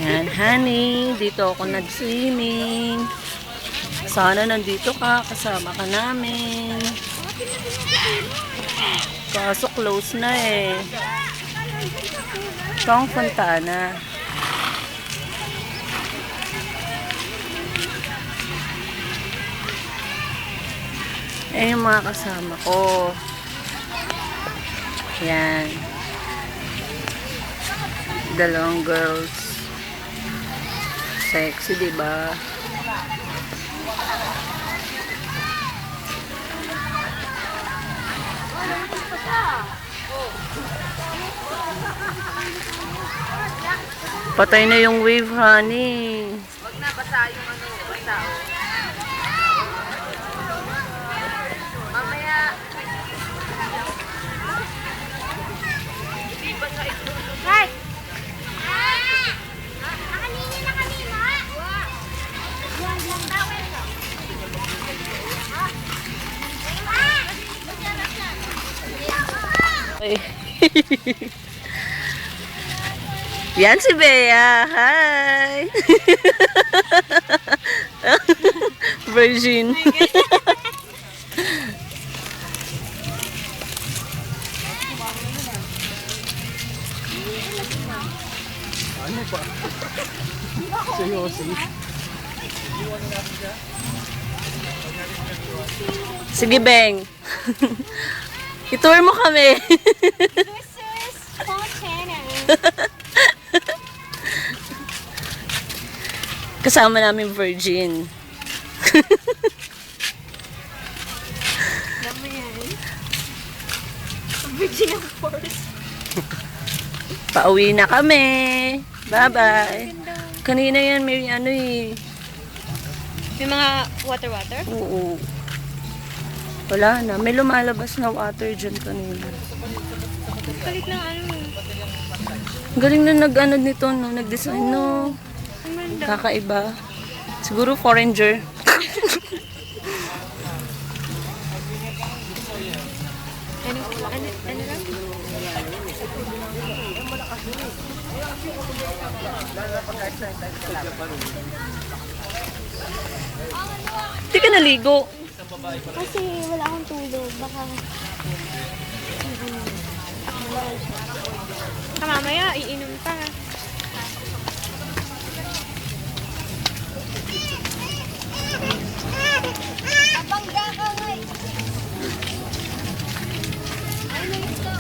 Yan, honey. Dito ako nag-swimming. Sana nandito ka. Kasama ka namin. Kaso close na eh. Ito ang Fontana. Eh, yung mga kasama ko. Yan. Dalawang girls. Sexy, diba? Patay na yung wave, honey. Wag na, basa yung ano, basa. Mamaya. Hindi basa ito. Right! Nakaninin na kanina. Yan lang daw ito. Ay. Yan si Bea. Hi! Virgin. Ano pa? Seryoso. Sige, Beng. I-tour mo kami. This is Fontana. Kasama namin Virgin. Alam mo yan? Virgin of course. Pauwi na kami. Bye-bye. Kanina yan, may ano eh. May mga water-water? Oo. Wala na. May lumalabas na water dyan kanina. Kalit ng ano. Galing na nag-ano nito, no? Nag-design, no? Ang ganda. Kakaiba. Siguro foreigner. Ano lang? Hindi ka naligo. Kasi wala akong tulog. Baka... Mamaya, iinom pa. Abangga ka, ngay! Ay, may ito.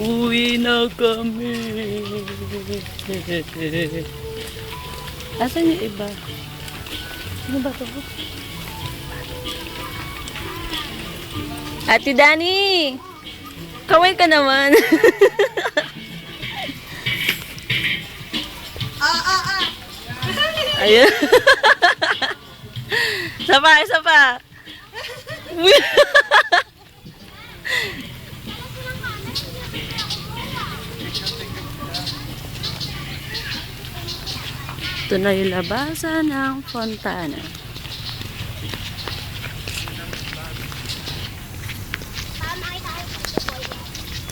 Uwi na kami. Asan yung iba? Ano ba ito? Ate Dani! Kaway ka naman. Ayun. Isa pa, isa pa. Ito na yung labasan ng Fontana.